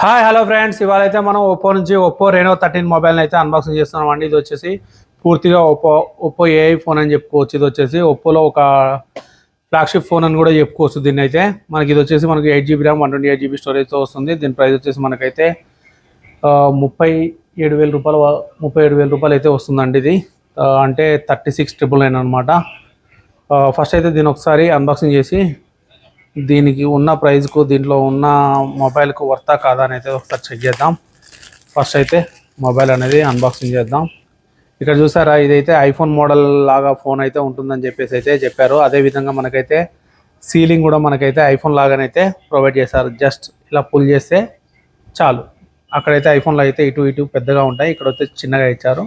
Hi hello friends, ఇవాళ అయితే మనం ఒప్పో నుంచి ఒప్పో రెనో 13 మొబైల్ని అయితే అన్బాక్సింగ్ చేస్తున్నాం అండి. ఇది వచ్చేసి పూర్తిగా ఒప్పో ఏఐ ఫోన్ అని చెప్పుకోవచ్చు. ఇది వచ్చేసి ఒప్పోలో ఒక ఫ్లాగ్షిప్ ఫోన్ అని కూడా చెప్పుకోవచ్చు. దీన్ని అయితే మనకి ఇది వచ్చేసి మనకి 8 GB ర్యామ్ 128 GB స్టోరేజ్తో వస్తుంది. దీని ప్రైస్ వచ్చేసి మనకైతే 37,000 రూపాయలు 37,000 రూపాయలు అయితే వస్తుందండి. ఇది అంటే 36,999 అనమాట. ఫస్ట్ అయితే దీన్ని ఒకసారి అన్బాక్సింగ్ చేసి దీనికి ఉన్న ప్రైస్కు దీంట్లో ఉన్న మొబైల్కు వర్తా కాదా అని అయితే ఒకసారి చెక్ చేద్దాం. ఫస్ట్ అయితే మొబైల్ అనేది అన్బాక్సింగ్ చేద్దాం. ఇక్కడ చూసారా, ఇదైతే ఐఫోన్ మోడల్ లాగా ఫోన్ అయితే ఉంటుందని చెప్పేసి అయితే చెప్పారు. అదేవిధంగా మనకైతే సీలింగ్ కూడా మనకైతే ఐఫోన్ లాగానైతే ప్రొవైడ్ చేశారు. జస్ట్ ఇలా పుల్ చేస్తే చాలు. అక్కడైతే ఐఫోన్లో అయితే ఇటు పెద్దగా ఉంటాయి, ఇక్కడ వచ్చి చిన్నగా ఇచ్చారు.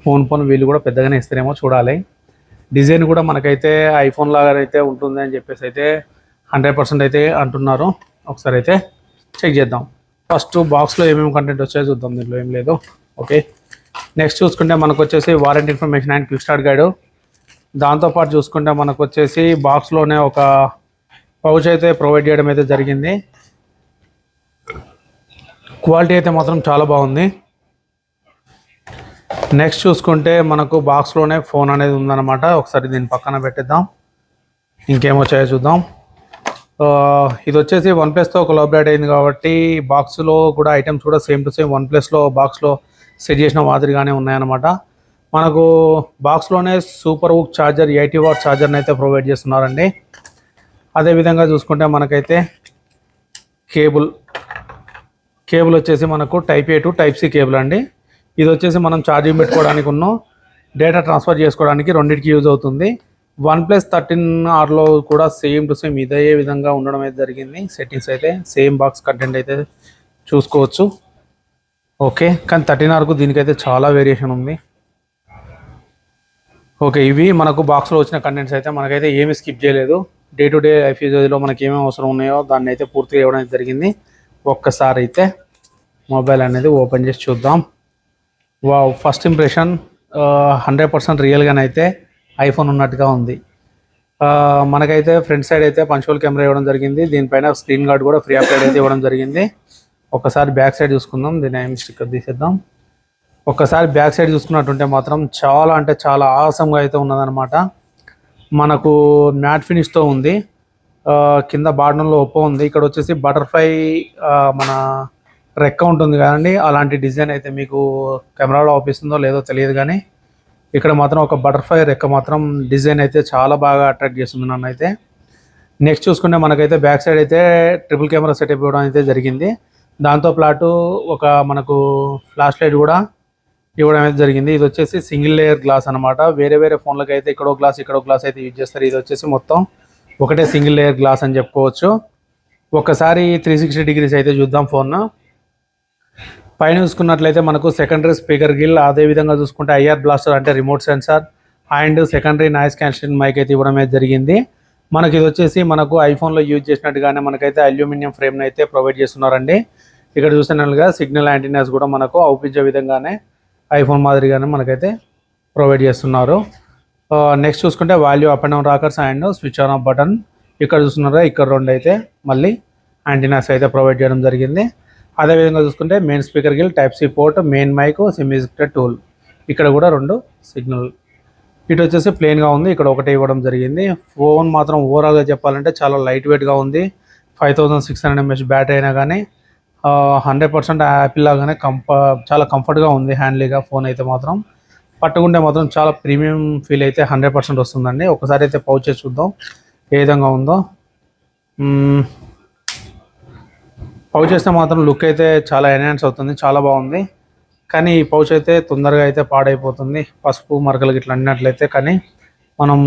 ఫోన్ వీళ్ళు కూడా పెద్దగానే ఇస్తారేమో చూడాలి. డిజైన్ కూడా మనకైతే ఐఫోన్ లాగానైతే ఉంటుంది అని చెప్పేసి అయితే 100% అయితే అంటున్నారు. ఒకసారి అయితే చెక్ చేద్దాం. ఫస్ట్ బాక్స్లో ఏమేమి కంటెంట్ వచ్చాయో చూద్దాం. దీంట్లో ఏం లేదు. ఓకే, నెక్స్ట్ చూసుకుంటే మనకు వచ్చేసి warranty information and quick start guide. దాంతోపాటు చూసుకుంటే మనకు వచ్చేసి బాక్స్లోనే ఒక పౌచ్ అయితే ప్రొవైడ్ చేయడం అయితే జరిగింది. క్వాలిటీ అయితే మాత్రం చాలా బాగుంది. నెక్స్ట్ చూసుకుంటే మనకు బాక్స్లోనే ఫోన్ అనేది ఉందన్నమాట. ఒకసారి దీన్ని పక్కన పెట్టేద్దాం. ఇంకేమొచ్చాయో చూద్దాం. ఇది వచ్చేసి OnePlusతో కొలాబరేట్ అయింది కాబట్టి బాక్స్లో కూడా ఐటమ్స్ కూడా సేమ్ టు సేమ్ OnePlusలో బాక్స్లో సెట్ చేసిన మాదిరిగానే ఉన్నాయన్నమాట. మనకు బాక్స్లోనే సూపర్ హుక్ ఛార్జర్ 80W ఛార్జర్ని అయితే ప్రొవైడ్ చేస్తున్నారండి. అదేవిధంగా చూసుకుంటే మనకైతే కేబుల్ వచ్చేసి మనకు type A to type C cable అండి. ఇది వచ్చేసి మనం ఛార్జింగ్ పెట్టుకోవడానికి డేటా ట్రాన్స్ఫర్ చేసుకోవడానికి రెండింటికి యూజ్ అవుతుంది. OnePlus 13Rలో కూడా సేమ్ టు సేమ్ ఇదే విధంగా ఉండడం అయితే జరిగింది. సెట్టింగ్స్ అయితే సేమ్ బాక్స్ కంటెంట్ అయితే చూసుకోవచ్చు. ఓకే, కానీ 13Rకు దీనికైతే చాలా వేరియేషన్ ఉంది. ఓకే, ఇవి మనకు బాక్స్లో వచ్చిన కంటెంట్స్ అయితే మనకైతే ఏమీ స్కిప్ చేయలేదు. డే టు డే లైఫ్ యూజేజ్లో మనకి ఏమేమి అవసరం ఉన్నాయో దాన్ని అయితే పూర్తిగా ఇవ్వడం అయితే జరిగింది. ఒక్కసారి అయితే మొబైల్ అనేది ఓపెన్ చేసి చూద్దాం. వావ్, ఫస్ట్ ఇంప్రెషన్ 100% రియల్గానైతే ఐఫోన్ ఉన్నట్టుగా ఉంది. మనకైతే ఫ్రంట్ సైడ్ అయితే పంచువల్ కెమెరా ఇవ్వడం జరిగింది. దీనిపైన స్క్రీన్ గార్డ్ కూడా ఫ్రీ అప్డేట్ అయితే ఇవ్వడం జరిగింది. ఒకసారి బ్యాక్ సైడ్ చూసుకుందాం. దీని ఏం స్టిక్కర్ తీసేద్దాం. ఒక్కసారి బ్యాక్ సైడ్ చూసుకున్నట్టుంటే మాత్రం చాలా అంటే చాలా ఆసంగా అయితే ఉన్నదనమాట. మనకు మ్యాట్ ఫినిష్తో ఉంది. కింద బాటంలో ఒప్పో ఉంది. ఇక్కడ వచ్చేసి బటర్ఫ్లై మన రెక్క ఉంటుంది కదండి, అలాంటి డిజైన్ అయితే మీకు కెమెరాలో అవుపిస్తుందో లేదో తెలియదు, కానీ ఇక్కడ మాత్రం ఒక బటర్ఫ్లై రెక్క మాత్రం డిజైన్ అయితే చాలా బాగా అట్రాక్ట్ చేస్తుంది నన్ను అయితే. నెక్స్ట్ చూసుకుంటే మనకైతే బ్యాక్ సైడ్ అయితే ట్రిపుల్ కెమెరా సెటప్ ఇవ్వడం అయితే జరిగింది. దాంతో పాటు ఒక మనకు ఫ్లాష్ లైట్ కూడా ఇవ్వడం అయితే జరిగింది. ఇది వచ్చేసి సింగిల్ లేయర్ గ్లాస్ అనమాట. వేరే ఫోన్లకి అయితే ఇక్కడో గ్లాస్ అయితే యూజ్ చేస్తారు. ఇది వచ్చేసి మొత్తం ఒకటే సింగిల్ లేయర్ గ్లాస్ అని చెప్పుకోవచ్చు. ఒకసారి 360 degrees అయితే చూద్దాం ఫోన్. పైన చూసుకున్నట్లయితే మనకు సెకండరీ స్పీకర్ గిల్, అదేవిధంగా చూసుకుంటే IR బ్లాస్టర్ అంటే remote sensor and secondary noise cancelling mic అయితే ఇవ్వడం అయితే జరిగింది. మనకి ఇది వచ్చేసి మనకు ఐఫోన్లో యూజ్ చేసినట్టుగానే మనకైతే అల్యూమినియం ఫ్రేమ్ని అయితే ప్రొవైడ్ చేస్తున్నారండి. ఇక్కడ చూసినట్లుగా సిగ్నల్ యాంటీనాస్ కూడా మనకు అవుపించే విధంగానే ఐఫోన్ మాదిరిగానే మనకైతే ప్రొవైడ్ చేస్తున్నారు. నెక్స్ట్ చూసుకుంటే value up and down rockers and switch on off button. ఇక్కడ చూస్తున్నారా, ఇక్కడ రెండు అయితే మళ్ళీ యాంటీనాస్ అయితే ప్రొవైడ్ చేయడం జరిగింది. అదేవిధంగా చూసుకుంటే main speaker grill, type C port, main mic, SIM ejector tool. ఇక్కడ కూడా 2 సిగ్నల్. ఇటు వచ్చేసి ప్లెయిన్గా ఉంది, ఇక్కడ ఒకటే ఇవ్వడం జరిగింది. ఫోన్ మాత్రం ఓవరాల్గా చెప్పాలంటే చాలా లైట్ వెయిట్గా ఉంది. 5600 mAh బ్యాటరీ అయినా కానీ 100% యాపిల్ లాగానే చాలా కంఫర్ట్గా ఉంది. హ్యాండ్లీగా ఫోన్ అయితే మాత్రం పట్టుకుంటే మాత్రం చాలా ప్రీమియం ఫీల్ అయితే 100% వస్తుందండి. ఒకసారి అయితే పౌచ్ చేసి చూద్దాం ఏ విధంగా ఉందో. పౌచ్ చేస్తే మాత్రం లుక్ అయితే చాలా ఎన్హాన్స్ అవుతుంది, చాలా బాగుంది. కానీ ఈ పౌచ్ అయితే తొందరగా అయితే పాడైపోతుంది, పసుపు మరకలు ఇట్లా అన్నట్లయితే. కానీ మనం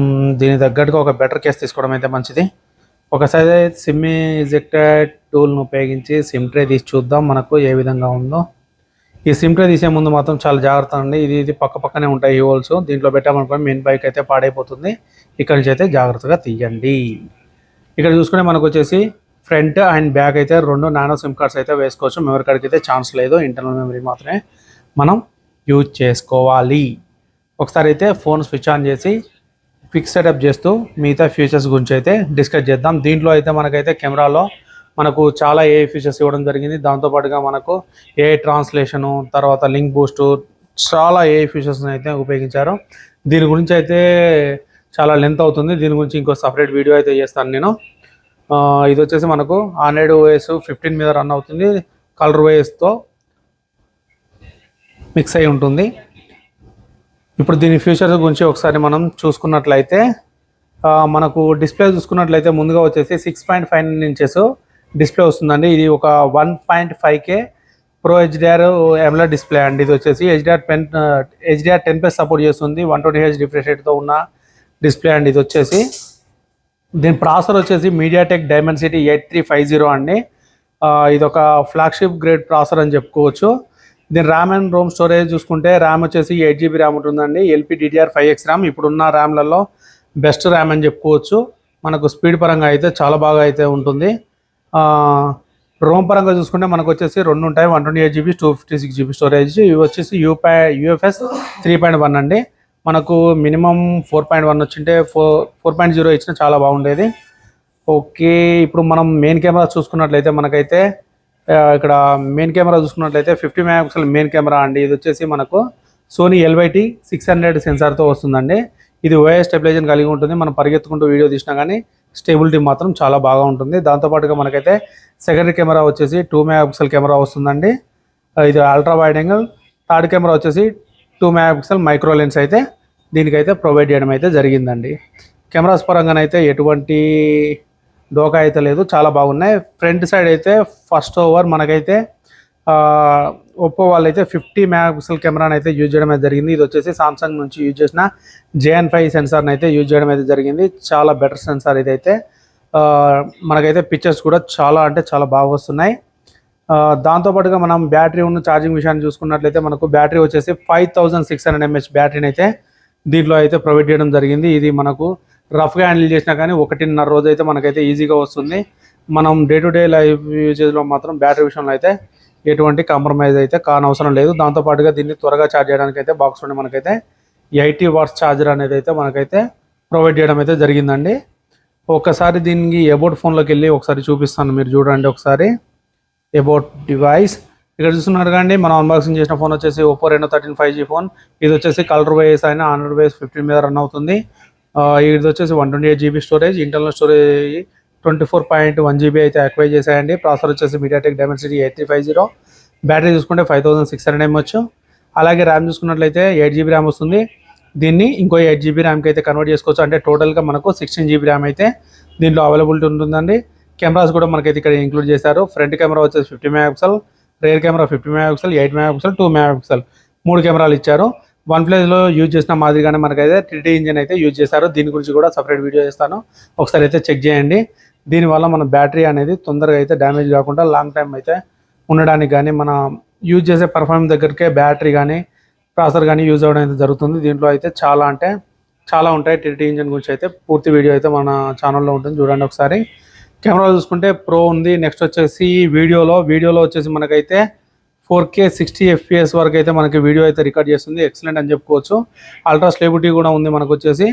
దీని తగ్గట్టుగా ఒక బెటర్ కేస్ తీసుకోవడం అయితే మంచిది. ఒకసారి సిమ్ ఎజెక్టర్ టూల్ను ఉపయోగించి సిమ్ ట్రే తీసి చూద్దాం మనకు ఏ విధంగా ఉందో. ఈ సిమ్ ట్రే తీసే ముందు మాత్రం చాలా జాగ్రత్త అండి. ఇది పక్కనే ఉంటాయి ఈ హోల్స్. దీంట్లో పెట్టామనుకోండి మెయిన్ బైక్ అయితే పాడైపోతుంది. ఇక్కడ నుంచి అయితే జాగ్రత్తగా తీయండి. ఇక్కడ చూసుకుంటే మనకు వచ్చేసి ఫ్రంట్ అండ్ బ్యాక్ అయితే 2 నానో సిమ్ కార్డ్స్ అయితే వేసుకోవచ్చు. మెమరీ కార్డ్కి అయితే ఛాన్స్ లేదు, ఇంటర్నల్ మెమరీ మాత్రమే మనం యూజ్ చేసుకోవాలి. ఒకసారి అయితే ఫోన్ స్విచ్ ఆన్ చేసి క్విక్ సెటప్ చేస్తూ మిగతా ఫీచర్స్ గురించి అయితే డిస్కస్ చేద్దాం. దీంట్లో అయితే మనకైతే కెమెరాలో మనకు చాలా ఏఐ ఫీచర్స్ ఇవ్వడం జరిగింది. దాంతోపాటుగా మనకు ఏఐ ట్రాన్స్లేషను, తర్వాత లింక్ బూస్టు, చాలా ఏఐ ఫీచర్స్ని అయితే ఉపయోగించారు. దీని గురించి అయితే చాలా లెంత్ అవుతుంది. దీని గురించి ఇంకో సపరేట్ వీడియో అయితే చేస్తాను నేను. ఇది వచ్చేసి మనకు ఆండ్రాయిడ్ ఓఎస్ 15 మీద రన్ అవుతుంది. కలర్ ఓఎస్తో మిక్స్ అయి ఉంటుంది. ఇప్పుడు దీని ఫీచర్స్ గురించి ఒకసారి మనం చూసుకున్నట్లయితే మనకు డిస్ప్లే చూసుకున్నట్లయితే ముందుగా వచ్చేసి 6.5 ఇంచెస్ డిస్ప్లే వస్తుందండి. ఇది ఒక 1.5K pro HDR AMOLED display అండి. ఇది వచ్చేసి HDR10+ సపోర్ట్ చేస్తుంది. 120Hz రిఫ్రెష్ రేట్తో ఉన్న డిస్ప్లే అండి. ఇది వచ్చేసి దీని ప్రాసెసర్ వచ్చేసి మీడియాటెక్ డైమెన్సిటీ 8350 అండి. ఇది ఒక ఫ్లాగ్షిప్ గ్రేడ్ ప్రాసెసర్ అని చెప్పుకోవచ్చు. దీని ర్యామ్ అండ్ రోమ్ స్టోరేజ్ చూసుకుంటే ర్యామ్ వచ్చేసి 8GB ర్యామ్ ఉంటుందండి. LPDDR5X ర్యామ్ ఇప్పుడున్న ర్యామ్లలో బెస్ట్ ర్యామ్ అని చెప్పుకోవచ్చు. మనకు స్పీడ్ పరంగా అయితే చాలా బాగా అయితే ఉంటుంది. రోమ్ పరంగా చూసుకుంటే మనకు వచ్చేసి 2 ఉంటాయి, 128GB 256GB స్టోరేజ్. ఇవి వచ్చేసి UFS 3.1 అండి. మనకు మినిమం 4.1 వచ్చింటే 4.0 ఇచ్చినా చాలా బాగుండేది. ఓకే, ఇప్పుడు మనం మెయిన్ కెమెరా చూసుకున్నట్లయితే మనకైతే ఇక్కడ మెయిన్ కెమెరా చూసుకున్నట్లయితే 50 మెగాపిక్సెల్ మెయిన్ కెమెరా అండి. ఇది వచ్చేసి మనకు సోనీ LYT 600 సెన్సార్తో వస్తుందండి. ఇది OIS స్టెబిలైజేషన్ కలిగి ఉంటుంది. మనం పరిగెత్తుకుంటూ వీడియో తీసినా కానీ స్టేబిలిటీ మాత్రం చాలా బాగా ఉంటుంది. దాంతోపాటుగా మనకైతే సెకండరీ కెమెరా వచ్చేసి 2 మెగాపిక్సెల్ కెమెరా వస్తుందండి. ఇది ultra wide angle. Third camera వచ్చేసి 2 మెగాపిక్సెల్ మైక్రో లెన్స్ అయితే దీనికైతే ప్రొవైడ్ చేయడం అయితే జరిగిందండి. కెమెరాస్ పరంగానైతే ఎటువంటి డోకా అయితే లేదు, చాలా బాగున్నాయి. ఫ్రంట్ సైడ్ అయితే ఫస్ట్ ఓవర్ మనకైతే ఒప్పో వాళ్ళు అయితే 50 మెగాపిక్సెల్ కెమెరాని అయితే యూజ్ చేయడం అయితే జరిగింది. ఇది వచ్చేసి సామ్సంగ్ నుంచి యూజ్ చేసిన JN5 సెన్సార్ని అయితే యూజ్ చేయడం అయితే జరిగింది. చాలా బెటర్ సెన్సార్ ఇదైతే. మనకైతే పిక్చర్స్ కూడా చాలా అంటే చాలా బాగా వస్తున్నాయి. దాంతోపాటుగా మనం బ్యాటరీ ఉన్న ఛార్జింగ్ విషయాన్ని చూసుకున్నట్లయితే మనకు బ్యాటరీ వచ్చేసి 5600 mAh బ్యాటరీని అయితే దీంట్లో అయితే ప్రొవైడ్ చేయడం జరిగింది. ఇది మనకు రఫ్గా హ్యాండిల్ చేసినా కానీ 1.5 రోజు అయితే మనకైతే ఈజీగా వస్తుంది. మనం డే టు డే లైఫ్ యూజేజ్లో మాత్రం బ్యాటరీ విషయంలో అయితే ఎటువంటి కాంప్రమైజ్ అయితే కానవసరం లేదు. దాంతోపాటుగా దీన్ని త్వరగా ఛార్జ్ చేయడానికి అయితే బాక్స్లోనే మనకైతే 80 వాట్స్ ఛార్జర్ అనేది అయితే మనకైతే ప్రొవైడ్ చేయడం అయితే జరిగిందండి. ఒకసారి దీనికి అబౌట్ ఫోన్లోకి వెళ్ళి ఒకసారి చూపిస్తాను, మీరు చూడండి ఒకసారి. అబౌట్ డివైస్ ఇక్కడ చూస్తున్నారు కానీ మనం అన్బాక్సింగ్ చేసిన ఫోన్ వచ్చేసి ఒప్పో Reno 13 5G ఫోన్. ఇది వచ్చేసి కలర్ వైస్ అయినా ఆండ్రాయిడ్ వైస్ 15 మీద రన్ అవుతుంది. ఇది వచ్చేసి 128GB storage, internal storage 24.1GB అయితే యాక్టివేట్ చేశాయండి. ప్రాసెసర్ వచ్చేసి మీడియాటెక్ డైమెన్సిటీ 8350. బ్యాటరీ చూసుకుంటే 5600 mAh. అలాగే ర్యామ్ చూసుకున్నట్లయితే 8GB ర్యామ్ వస్తుంది. దీన్ని ఇంకో 8GB ర్యామ్కి అయితే కన్వర్ట్ చేసుకోవచ్చు. అంటే టోటల్గా మనకు 16GB ర్యామ్ అయితే దీంట్లో అవైలబిలిటీ ఉంటుందండి. కెమెరాస్ కూడా మనకైతే ఇక్కడ ఇంక్లూడ్ చేశారు. ఫ్రంట్ కెమెరా వచ్చేసి 50 megapixel, rear camera 50 megapixel, 8 megapixel, 2 megapixel 3 కెమెరాలు ఇచ్చారు. OnePlusలో యూజ్ చేసిన మాదిరిగానే మనకైతే 3D ఇంజిన్ అయితే యూజ్ చేశారు. దీని గురించి కూడా సపరేట్ వీడియో చేస్తాను, ఒకసారి అయితే చెక్ చేయండి. దీనివల్ల మన బ్యాటరీ అనేది తొందరగా అయితే డ్యామేజ్ కాకుండా లాంగ్ టైం అయితే ఉండడానికి కానీ మన యూజ్ చేసే పర్ఫార్మెన్స్ దగ్గరికే బ్యాటరీ కానీ ప్రాసెసర్ కానీ యూజ్ అవ్వడం అయితే జరుగుతుంది. దీంట్లో అయితే చాలా అంటే చాలా ఉంటాయి. 3D ఇంజిన్ గురించి అయితే పూర్తి వీడియో అయితే మన ఛానల్లో ఉంటుంది, చూడండి ఒకసారి. కెమెరా చూసుకుంటే ప్రో ఉంది. నెక్స్ట్ వచ్చేసి వీడియోలో వచ్చేసి మనకైతే 4K 60 FPS వరకు అయితే మనకి వీడియో అయితే రికార్డ్ చేస్తుంది. ఎక్సలెంట్ అని చెప్పుకోవచ్చు. అల్ట్రా స్టేబిలిటీ కూడా ఉంది మనకు వచ్చేసి.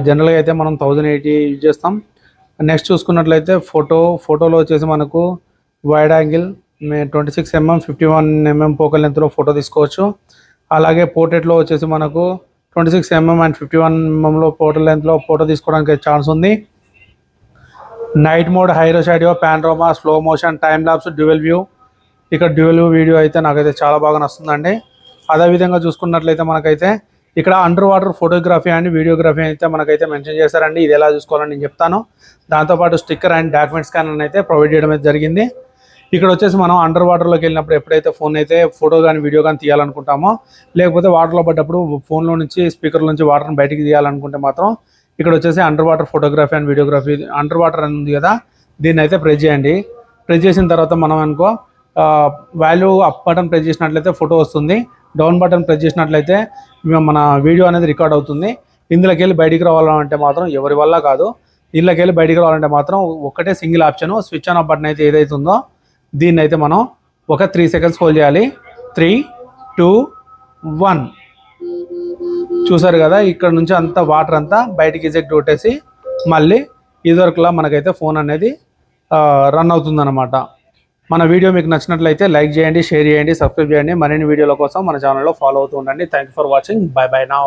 జనరల్గా అయితే మనం 1080 యూజ్ చేస్తాం. నెక్స్ట్ చూసుకున్నట్లయితే ఫోటోలో వచ్చేసి మనకు wide angle 26mm 51mm focal లెంత్లో ఫోటో తీసుకోవచ్చు. అలాగే పోర్ట్రేట్లో వచ్చేసి మనకు 26mm అండ్ 51mmలో ఫోటో లెంత్లో ఫోటో తీసుకోవడానికి ఛాన్స్ ఉంది. నైట్ మోడ్, హైరో shadow, panorama, slow motion, time lapse, dual view. ఇక్కడ డ్యూయల్ వ్యూ వీడియో అయితే నాకైతే చాలా బాగా నచ్చుతుందండి. అదేవిధంగా చూసుకున్నట్లయితే మనకైతే ఇక్కడ under water photography and videography అయితే మనకైతే మెన్షన్ చేశారండి. ఇది ఎలా చూసుకోవాలని నేను చెప్తాను. దాంతోపాటు స్టిక్కర్ అండ్ డాక్యుమెంట్ స్కానర్ అయితే ప్రొవైడ్ చేయడం అయితే జరిగింది. ఇక్కడ వచ్చేసి మనం అండర్ వాటర్లోకి వెళ్ళినప్పుడు ఎప్పుడైతే ఫోన్ అయితే ఫోటో కానీ వీడియో కానీ తీయాలనుకుంటామో, లేకపోతే వాటర్లో పడ్డప్పుడు ఫోన్లో నుంచి స్పీకర్ల నుంచి వాటర్ని బయటికి తీయాలనుకుంటే మాత్రం ఇక్కడ వచ్చేసి under water photography and videography, under water అని ఉంది కదా, దీన్ని అయితే ప్రెస్ చేయండి. ప్రెస్ చేసిన తర్వాత మనం అనుకో వాల్యూ అప్ బటన్ ప్రెస్ చేసినట్లయితే ఫోటో వస్తుంది, డౌన్ బటన్ ప్రెస్ చేసినట్లయితే మన వీడియో అనేది రికార్డ్ అవుతుంది. ఇందులోకి వెళ్ళి బయటికి రావాలంటే మాత్రం ఎవరి వల్ల కాదు. ఇందులోకి వెళ్ళి బయటికి రావాలంటే మాత్రం ఒకటే single option, switch on off button అయితే ఏదైతే ఉందో దీన్ని అయితే మనం ఒక 3 seconds హోల్డ్ చేయాలి. 3, 2, 1. చూసారు కదా, ఇక్కడ నుంచి అంతా వాటర్ అంతా బయటికి ఎజెక్ట్ కొట్టేసి మళ్ళీ ఇదివరకులా మనకైతే ఫోన్ అనేది రన్ అవుతుందన్నమాట. మన వీడియో మీకు నచ్చినట్లయితే లైక్ చేయండి, షేర్ చేయండి, సబ్స్క్రైబ్ చేయండి. మరిన్ని వీడియోల కోసం మన ఛానల్లో ఫాలో అవుతూ ఉండండి. Thank you for watching. By by now.